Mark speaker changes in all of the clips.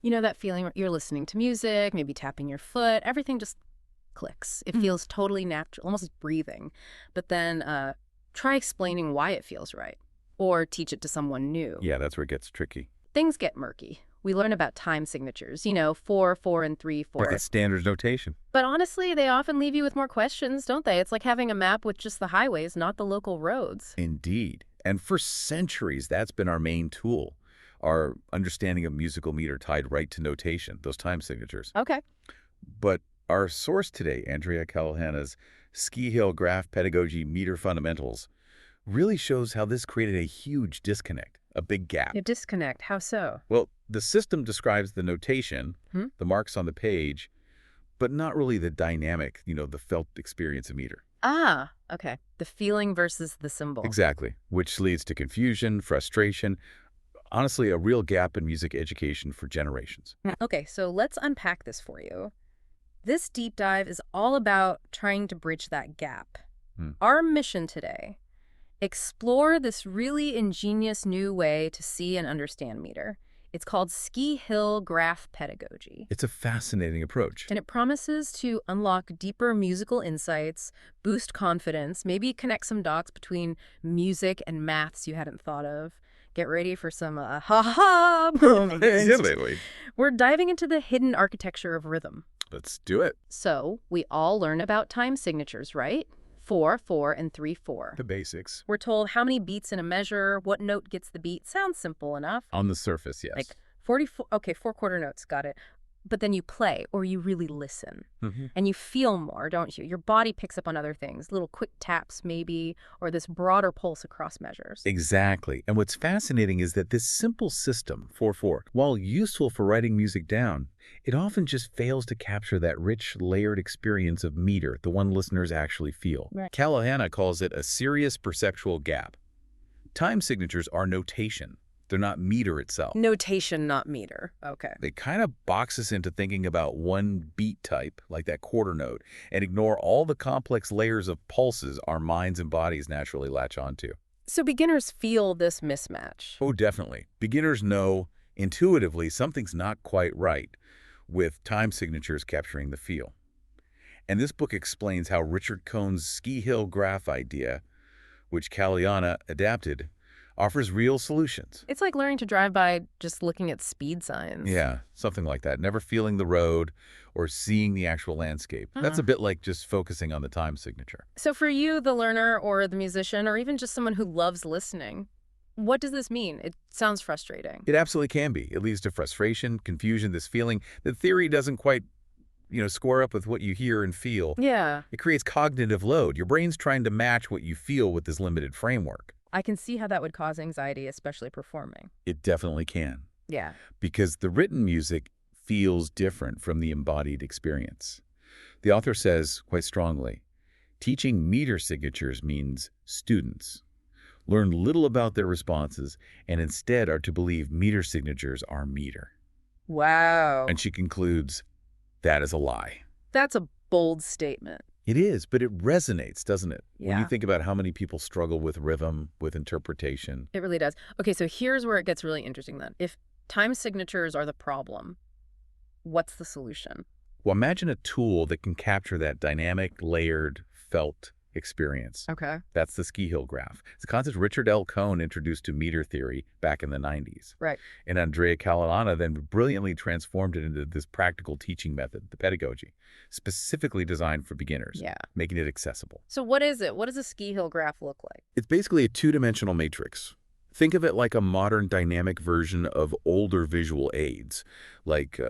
Speaker 1: You know that feeling where you're listening to music, maybe tapping your foot, everything just clicks. It feels totally natural, almost like breathing. But then try explaining why it feels right or teach it to someone new.
Speaker 2: Yeah, that's where it gets tricky.
Speaker 1: Things get murky. We learn about time signatures, 4, 4, and 3,
Speaker 2: Like
Speaker 1: 4.
Speaker 2: it's standard notation.
Speaker 1: But honestly, they often leave you with more questions, don't they? It's like having a map with just the highways, not the local roads.
Speaker 2: Indeed. And for centuries, that's been our main tool. Our understanding of musical meter tied right to notation, those time signatures.
Speaker 1: Okay.
Speaker 2: But our source today, Andrea Callahan's Ski Hill Graph Pedagogy Meter Fundamentals, really shows how this created a huge disconnect, a big gap.
Speaker 1: A disconnect. How so?
Speaker 2: Well, the system describes the notation,
Speaker 1: Hmm?
Speaker 2: the marks on the page, but not really the dynamic, the felt experience of meter.
Speaker 1: Ah, okay. The feeling versus the symbol.
Speaker 2: Exactly, which leads to confusion, frustration, honestly, a real gap in music education for generations.
Speaker 1: Okay, so let's unpack this for you. This deep dive is all about trying to bridge that gap.
Speaker 2: Hmm.
Speaker 1: Our mission today, explore this really ingenious new way to see and understand meter. It's called Ski Hill Graph Pedagogy.
Speaker 2: It's a fascinating approach.
Speaker 1: And it promises to unlock deeper musical insights, boost confidence, maybe connect some dots between music and maths you hadn't thought of. Get ready for some ha-ha moments.
Speaker 2: Absolutely.
Speaker 1: We're diving into the hidden architecture of rhythm.
Speaker 2: Let's do it.
Speaker 1: So, we all learn about time signatures, right? 4, 4, and 3, 4.
Speaker 2: The basics.
Speaker 1: We're told how many beats in a measure, what note gets the beat. Sounds simple enough.
Speaker 2: On the surface, yes.
Speaker 1: Like 44, okay, 4/4 notes, got it. But then you play, or you really listen, and you feel more, don't you? Your body picks up on other things, little quick taps maybe, or this broader pulse across measures.
Speaker 2: Exactly. And what's fascinating is that this simple system, 4/4, while useful for writing music down, it often just fails to capture that rich, layered experience of meter, the one listeners actually feel.
Speaker 1: Right.
Speaker 2: Callahan calls it a serious perceptual gap. Time signatures are notation. They're not meter itself.
Speaker 1: Notation, not meter. Okay.
Speaker 2: They kind of box us into thinking about one beat type, like that quarter note, and ignore all the complex layers of pulses our minds and bodies naturally latch onto.
Speaker 1: So beginners feel this mismatch.
Speaker 2: Oh, definitely. Beginners know intuitively something's not quite right with time signatures capturing the feel. And this book explains how Richard Cohn's Ski Hill Graph idea, which Callahan adapted, offers real solutions.
Speaker 1: It's like learning to drive by just looking at speed signs.
Speaker 2: Yeah, something like that. Never feeling the road or seeing the actual landscape. That's a bit like just focusing on the time signature.
Speaker 1: So for you, the learner or the musician, or even just someone who loves listening, what does this mean? It sounds frustrating.
Speaker 2: It absolutely can be. It leads to frustration, confusion, this feeling that theory doesn't quite, square up with what you hear and feel.
Speaker 1: Yeah,
Speaker 2: It creates cognitive load. Your brain's trying to match what you feel with this limited framework.
Speaker 1: I can see how that would cause anxiety, especially performing.
Speaker 2: It definitely can,
Speaker 1: Yeah.
Speaker 2: because the written music feels different from the embodied experience. The author says, quite strongly, teaching meter signatures means students learn little about their responses and instead are to believe meter signatures are meter.
Speaker 1: Wow.
Speaker 2: And she concludes, that is a lie.
Speaker 1: That's a bold statement.
Speaker 2: It is, but it resonates, doesn't it? When you
Speaker 1: Yeah.
Speaker 2: think about how many people struggle with rhythm, with interpretation.
Speaker 1: It really does. Okay, so here's where it gets really interesting then. If time signatures are the problem, what's the solution?
Speaker 2: Well, imagine a tool that can capture that dynamic, layered, felt experience.
Speaker 1: Okay.
Speaker 2: That's the Ski Hill Graph. It's a concept Richard L. Cohn introduced to meter theory back in the 90s.
Speaker 1: Right.
Speaker 2: And Andrea Callahan then brilliantly transformed it into this practical teaching method, the pedagogy, specifically designed for beginners,
Speaker 1: Yeah.
Speaker 2: making it accessible.
Speaker 1: So what is it? What does a ski hill graph look like?
Speaker 2: It's basically a two-dimensional matrix. Think of it like a modern dynamic version of older visual aids, like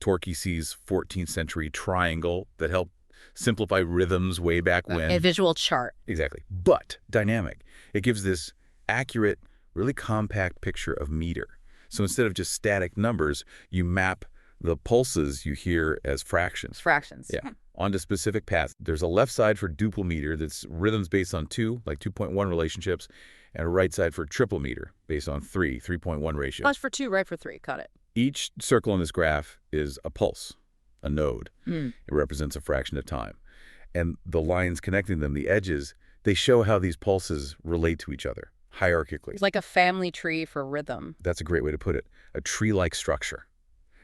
Speaker 2: Torquay's 14th century triangle that helped simplify rhythms way back when.
Speaker 1: A visual chart.
Speaker 2: Exactly. But dynamic. It gives this accurate, really compact picture of meter. So instead of just static numbers, you map the pulses you hear as fractions.
Speaker 1: Fractions.
Speaker 2: Yeah. Onto specific paths. There's a left side for duple meter that's rhythms based on 2, like 2.1 relationships, and a right side for triple meter based on 3, 3.1 ratio.
Speaker 1: Left for 2, right for 3. Got it.
Speaker 2: Each circle on this graph is a pulse, a node. It represents a fraction of time. And the lines connecting them, the edges, they show how these pulses relate to each other hierarchically.
Speaker 1: It's like a family tree for rhythm.
Speaker 2: That's a great way to put it. A tree-like structure.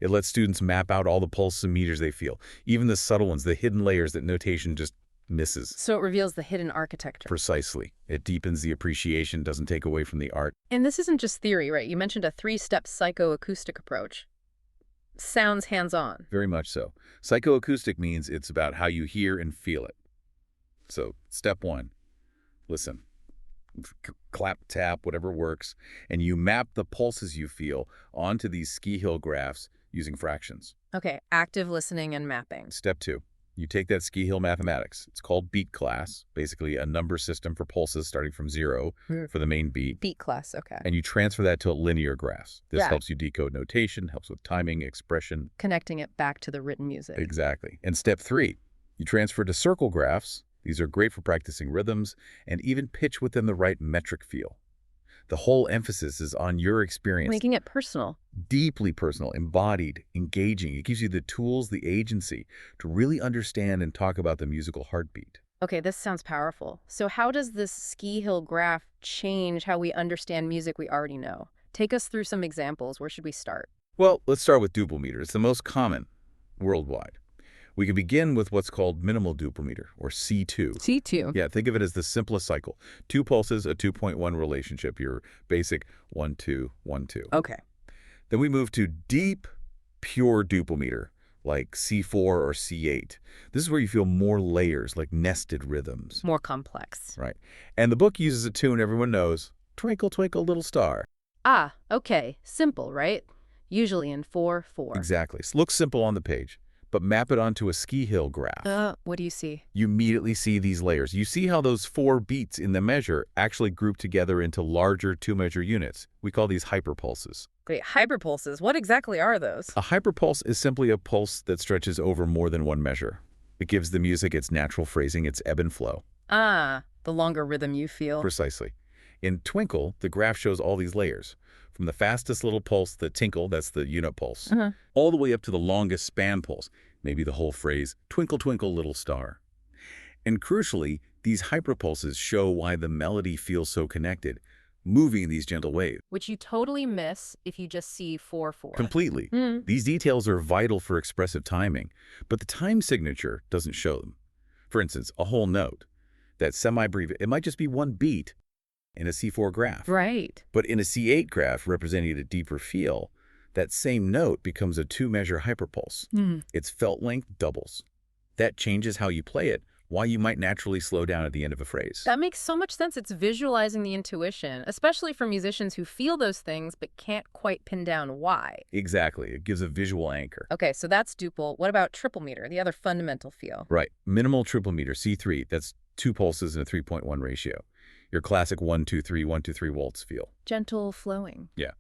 Speaker 2: It lets students map out all the pulses and meters they feel, even the subtle ones, the hidden layers that notation just misses.
Speaker 1: So it reveals the hidden architecture.
Speaker 2: Precisely. It deepens the appreciation, doesn't take away from the art.
Speaker 1: And this isn't just theory, right? You mentioned a 3-step psychoacoustic approach. Sounds hands-on.
Speaker 2: Very much so. Psychoacoustic means it's about how you hear and feel it. So, step 1, listen. Clap, tap, whatever works, and you map the pulses you feel onto these ski hill graphs using fractions.
Speaker 1: Okay, active listening and mapping.
Speaker 2: Step 2, you take that ski hill mathematics. It's called beat class, basically a number system for pulses starting from 0 for the main beat.
Speaker 1: Beat class, okay.
Speaker 2: And you transfer that to linear graphs. This
Speaker 1: Yeah.
Speaker 2: helps you decode notation, helps with timing, expression.
Speaker 1: Connecting it back to the written music.
Speaker 2: Exactly. And step 3, you transfer to circle graphs. These are great for practicing rhythms and even pitch within the right metric feel. The whole emphasis is on your experience.
Speaker 1: Making it personal.
Speaker 2: Deeply personal, embodied, engaging. It gives you the tools, the agency to really understand and talk about the musical heartbeat.
Speaker 1: Okay, this sounds powerful. So how does this ski hill graph change how we understand music we already know? Take us through some examples. Where should we start?
Speaker 2: Well, let's start with duple meter. It's the most common worldwide. We can begin with what's called minimal duple meter, or C2.
Speaker 1: C2.
Speaker 2: Yeah, think of it as the simplest cycle. 2 pulses, a 2.1 relationship, your basic 1, 2, 1, 2.
Speaker 1: Okay.
Speaker 2: Then we move to deep, pure duple meter, like C4 or C8. This is where you feel more layers, like nested rhythms.
Speaker 1: More complex.
Speaker 2: Right. And the book uses a tune everyone knows, Twinkle, Twinkle, Little Star.
Speaker 1: Ah, okay. Simple, right? Usually in 4/4.
Speaker 2: Exactly. It looks simple on the page, but map it onto a ski hill graph.
Speaker 1: What do you see?
Speaker 2: You immediately see these layers. You see how those 4 beats in the measure actually group together into larger 2-measure units. We call these hyperpulses.
Speaker 1: Wait, hyperpulses. What exactly are those?
Speaker 2: A hyperpulse is simply a pulse that stretches over more than one measure. It gives the music its natural phrasing, its ebb and flow.
Speaker 1: Ah, the longer rhythm you feel.
Speaker 2: Precisely. In Twinkle, the graph shows all these layers. From the fastest little pulse, the tinkle, that's the unit pulse, all the way up to the longest span pulse, maybe the whole phrase, Twinkle, Twinkle, Little Star. And crucially, these hyperpulses show why the melody feels so connected, moving in these gentle waves.
Speaker 1: Which you totally miss if you just see 4/4.
Speaker 2: Completely. These details are vital for expressive timing, but the time signature doesn't show them. For instance, a whole note, that semi-brief, it might just be one beat in a C4 graph.
Speaker 1: Right.
Speaker 2: But in a C8 graph representing a deeper feel, that same note becomes a 2-measure hyperpulse. Its felt length doubles. That changes how you play it, why you might naturally slow down at the end of a phrase.
Speaker 1: That makes so much sense. It's visualizing the intuition, especially for musicians who feel those things but can't quite pin down why.
Speaker 2: Exactly. It gives a visual anchor.
Speaker 1: Okay, so that's duple. What about triple meter, the other fundamental feel?
Speaker 2: Right. Minimal triple meter, C3. That's 2 pulses in a 3.1 ratio. Your classic 1-2-3, 1-2-3 waltz feel.
Speaker 1: Gentle flowing.
Speaker 2: Yeah.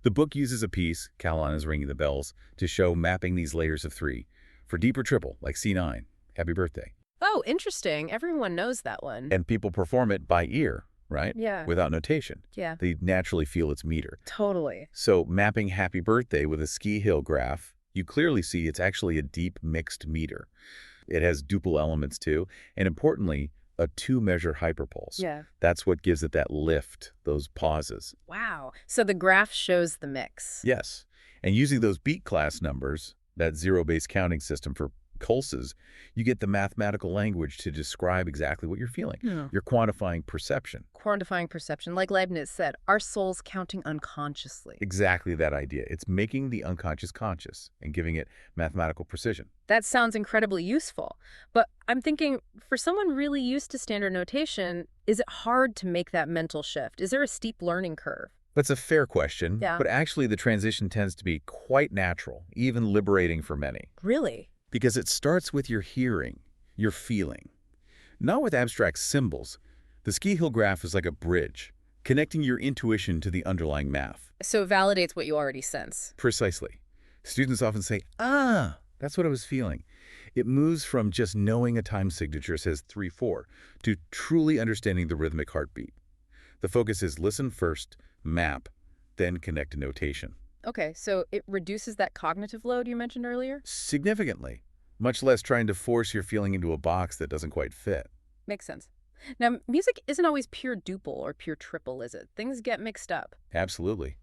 Speaker 2: The book uses a piece, Caroline is ringing the bells, to show mapping these layers of 3 for deeper triple, like C9, Happy Birthday.
Speaker 1: Oh, interesting. Everyone knows that one.
Speaker 2: And people perform it by ear, right?
Speaker 1: Yeah.
Speaker 2: Without notation.
Speaker 1: Yeah.
Speaker 2: They naturally feel its meter.
Speaker 1: Totally.
Speaker 2: So mapping Happy Birthday with a ski hill graph, you clearly see it's actually a deep mixed meter. It has duple elements too, and importantly, a 2-measure hyperpulse.
Speaker 1: Yeah.
Speaker 2: That's what gives it that lift, those pauses.
Speaker 1: Wow. So the graph shows the mix.
Speaker 2: Yes. And using those beat class numbers, that zero-based counting system for pulses, you get the mathematical language to describe exactly what you're feeling.
Speaker 1: Yeah.
Speaker 2: You're quantifying perception.
Speaker 1: Quantifying perception. Like Leibniz said, our soul's counting unconsciously.
Speaker 2: Exactly that idea. It's making the unconscious conscious and giving it mathematical precision.
Speaker 1: That sounds incredibly useful. But I'm thinking, for someone really used to standard notation, is it hard to make that mental shift? Is there a steep learning curve?
Speaker 2: That's a fair question,
Speaker 1: Yeah.
Speaker 2: but actually the transition tends to be quite natural, even liberating for many.
Speaker 1: Really?
Speaker 2: Because it starts with your hearing, your feeling. Not with abstract symbols. The ski hill graph is like a bridge, connecting your intuition to the underlying math.
Speaker 1: So it validates what you already sense.
Speaker 2: Precisely. Students often say, ah, that's what I was feeling. It moves from just knowing a time signature says 3/4 to truly understanding the rhythmic heartbeat. The focus is listen first, map, then connect to notation.
Speaker 1: Okay, so it reduces that cognitive load you mentioned earlier?
Speaker 2: Significantly, much less trying to force your feeling into a box that doesn't quite fit.
Speaker 1: Makes sense. Now, music isn't always pure duple or pure triple, is it? Things get mixed up.
Speaker 2: Absolutely.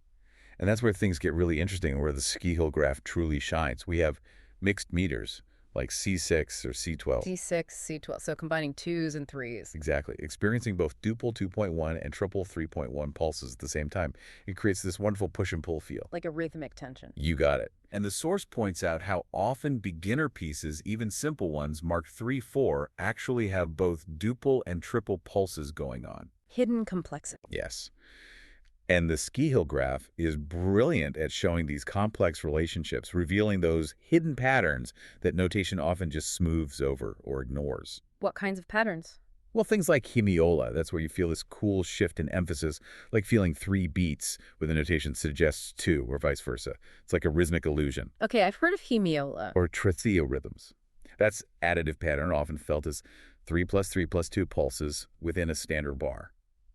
Speaker 2: And that's where things get really interesting, where the ski hill graph truly shines. We have mixed meters, like C6 or C12.
Speaker 1: C6, C12, so combining twos and threes.
Speaker 2: Exactly. Experiencing both duple 2.1 and triple 3.1 pulses at the same time. It creates this wonderful push and pull feel.
Speaker 1: Like a rhythmic tension.
Speaker 2: You got it. And the source points out how often beginner pieces, even simple ones, marked 3-4, actually have both duple and triple pulses going on.
Speaker 1: Hidden complexity.
Speaker 2: Yes. And the ski hill graph is brilliant at showing these complex relationships, revealing those hidden patterns that notation often just smooths over or ignores.
Speaker 1: What kinds of patterns?
Speaker 2: Well, things like hemiola, that's where you feel this cool shift in emphasis, like feeling 3 beats where the notation suggests 2, or vice versa. It's like a rhythmic illusion.
Speaker 1: Okay, I've heard of hemiola.
Speaker 2: Or tritheorhythms. That's additive pattern, often felt as 3 plus 3 plus 2 pulses within a standard bar.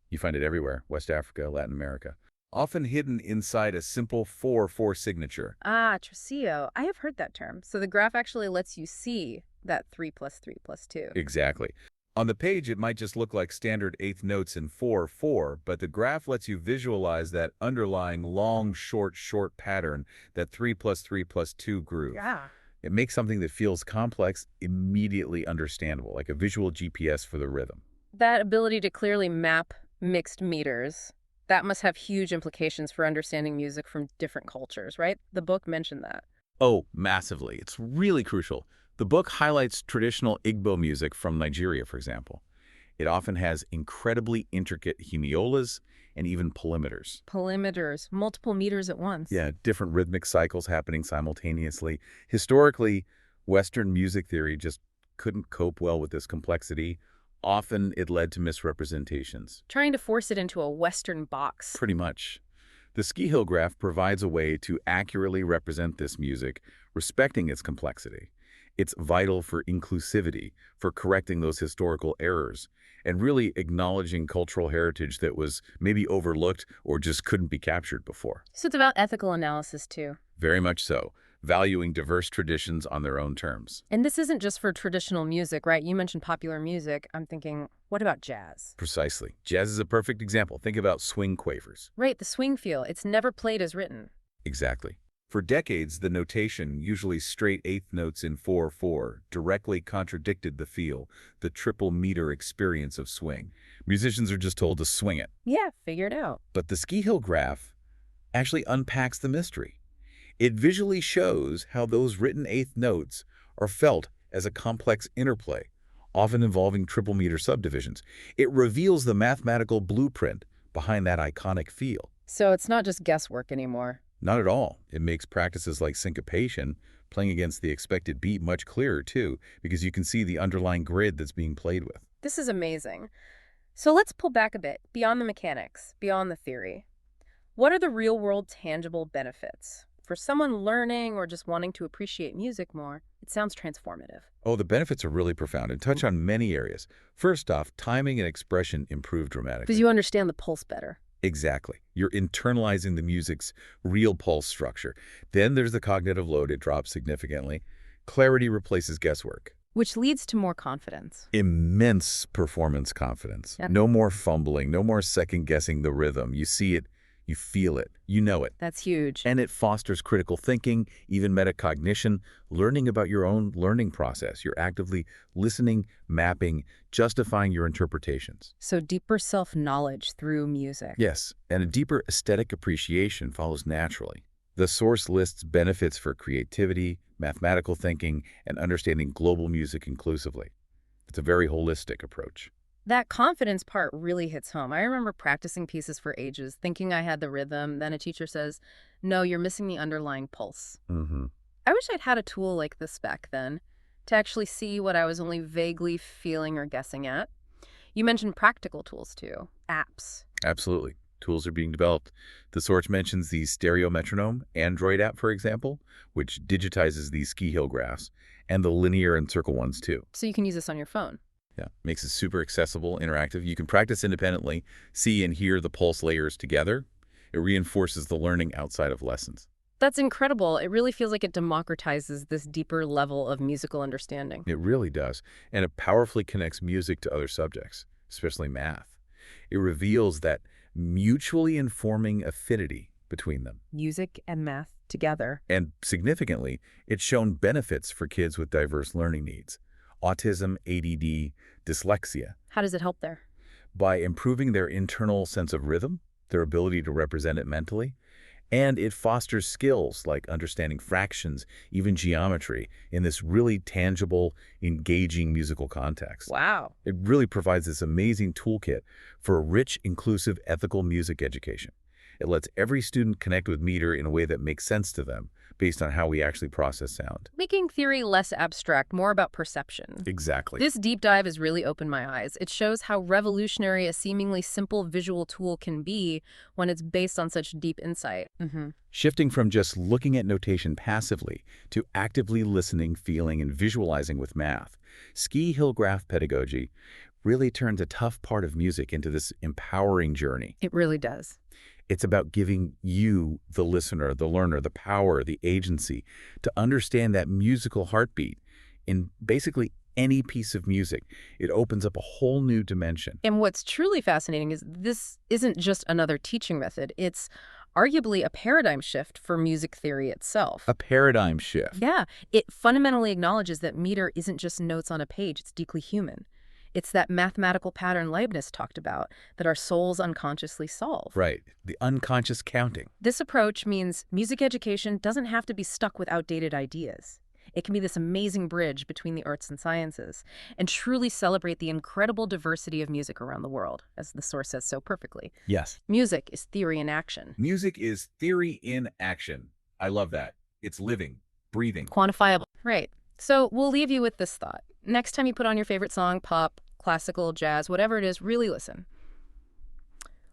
Speaker 2: You find it everywhere, West Africa, Latin America. Often hidden inside a simple 4-4 signature.
Speaker 1: Ah, triceo. I have heard that term. So the graph actually lets you see that 3 plus 3 plus 2.
Speaker 2: Exactly. On the page, it might just look like standard eighth notes in 4-4, but the graph lets you visualize that underlying long, short pattern, that 3 plus 3 plus 2 groove.
Speaker 1: Yeah.
Speaker 2: It makes something that feels complex immediately understandable, like a visual GPS for the rhythm.
Speaker 1: That ability to clearly map mixed meters, that must have huge implications for understanding music from different cultures, right? The book mentioned that.
Speaker 2: Oh, massively. It's really crucial. The book highlights traditional Igbo music from Nigeria, for example. It often has incredibly intricate hemiolas and even polymeters.
Speaker 1: Polymeters, multiple meters at once.
Speaker 2: Yeah, different rhythmic cycles happening simultaneously. Historically, Western music theory just couldn't cope well with this complexity. Often it led to misrepresentations.
Speaker 1: Trying to force it into a Western box.
Speaker 2: Pretty much. The ski hill graph provides a way to accurately represent this music, respecting its complexity. It's vital for inclusivity, for correcting those historical errors, and really acknowledging cultural heritage that was maybe overlooked or just couldn't be captured before.
Speaker 1: So it's about ethical analysis, too.
Speaker 2: Very much so, valuing diverse traditions on their own terms.
Speaker 1: And this isn't just for traditional music, right? You mentioned popular music. I'm thinking, what about jazz?
Speaker 2: Precisely. Jazz is a perfect example. Think about swing quavers.
Speaker 1: Right, the swing feel. It's never played as written.
Speaker 2: Exactly. For decades, the notation, usually straight eighth notes in 4-4, directly contradicted the feel, the triple meter experience of swing. Musicians are just told to swing it.
Speaker 1: Yeah, figure it out.
Speaker 2: But the ski hill graph actually unpacks the mystery. It visually shows how those written eighth notes are felt as a complex interplay, often involving triple meter subdivisions. It reveals the mathematical blueprint behind that iconic feel.
Speaker 1: So it's not just guesswork anymore.
Speaker 2: Not at all. It makes practices like syncopation, playing against the expected beat, much clearer too, because you can see the underlying grid that's being played with.
Speaker 1: This is amazing. So let's pull back a bit, beyond the mechanics, beyond the theory. What are the real-world tangible benefits? For someone learning or just wanting to appreciate music more, it sounds transformative.
Speaker 2: Oh, the benefits are really profound and touch on many areas. First off, timing and expression improve dramatically.
Speaker 1: Because you understand the pulse better.
Speaker 2: Exactly. You're internalizing the music's real pulse structure. Then there's the cognitive load. It drops significantly. Clarity replaces guesswork.
Speaker 1: Which leads to more confidence.
Speaker 2: Immense performance confidence.
Speaker 1: Yep.
Speaker 2: No more fumbling, no more second-guessing the rhythm. You see it, you feel it, you know it.
Speaker 1: That's huge.
Speaker 2: And it fosters critical thinking, even metacognition, learning about your own learning process. You're actively listening, mapping, justifying your interpretations.
Speaker 1: So deeper self-knowledge through music.
Speaker 2: Yes, and a deeper aesthetic appreciation follows naturally. The source lists benefits for creativity, mathematical thinking, and understanding global music inclusively. It's a very holistic approach.
Speaker 1: That confidence part really hits home. I remember practicing pieces for ages, thinking I had the rhythm. Then a teacher says, no, you're missing the underlying pulse. I wish I'd had a tool like this back then to actually see what I was only vaguely feeling or guessing at. You mentioned practical tools too, apps.
Speaker 2: Absolutely. Tools are being developed. The source mentions the stereo metronome Android app, for example, which digitizes these ski hill graphs, and the linear and circle ones too.
Speaker 1: So you can use this on your phone.
Speaker 2: Yeah, makes it super accessible, interactive. You can practice independently, see and hear the pulse layers together. It reinforces the learning outside of lessons.
Speaker 1: That's incredible. It really feels like it democratizes this deeper level of musical understanding.
Speaker 2: It really does. And it powerfully connects music to other subjects, especially math. It reveals that mutually informing affinity between them.
Speaker 1: Music and math together.
Speaker 2: And significantly, it's shown benefits for kids with diverse learning needs, autism, ADD, dyslexia,
Speaker 1: How does it help there?
Speaker 2: by improving their internal sense of rhythm, their ability to represent it mentally, and it fosters skills like understanding fractions, even geometry, in this really tangible, engaging musical context.
Speaker 1: Wow.
Speaker 2: It really provides this amazing toolkit for a rich, inclusive, ethical music education. It lets every student connect with meter in a way that makes sense to them, based on how we actually process sound.
Speaker 1: Making theory less abstract, more about perception.
Speaker 2: Exactly.
Speaker 1: This deep dive has really opened my eyes. It shows how revolutionary a seemingly simple visual tool can be when it's based on such deep insight.
Speaker 2: Shifting from just looking at notation passively to actively listening, feeling, and visualizing with math, ski hill graph pedagogy really turns a tough part of music into this empowering journey.
Speaker 1: It really does.
Speaker 2: It's about giving you, the listener, the learner, the power, the agency to understand that musical heartbeat in basically any piece of music. It opens up a whole new dimension.
Speaker 1: And what's truly fascinating is this isn't just another teaching method. It's arguably a paradigm shift for music theory itself.
Speaker 2: A paradigm shift.
Speaker 1: Yeah, it fundamentally acknowledges that meter isn't just notes on a page. It's deeply human. It's that mathematical pattern Leibniz talked about that our souls unconsciously solve.
Speaker 2: Right. The unconscious counting.
Speaker 1: This approach means music education doesn't have to be stuck with outdated ideas. It can be this amazing bridge between the arts and sciences and truly celebrate the incredible diversity of music around the world, as the source says so perfectly.
Speaker 2: Yes.
Speaker 1: Music is theory in action.
Speaker 2: Music is theory in action. I love that. It's living, breathing.
Speaker 1: Quantifiable. Right. So we'll leave you with this thought. Next time you put on your favorite song, pop, classical, jazz, whatever it is, really listen.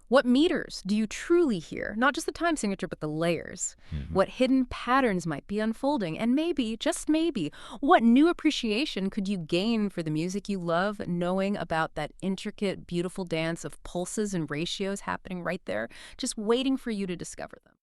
Speaker 1: What meters do you truly hear? Not just the time signature, but the layers. What hidden patterns might be unfolding? And maybe, just maybe, what new appreciation could you gain for the music you love, knowing about that intricate, beautiful dance of pulses and ratios happening right there, just waiting for you to discover them?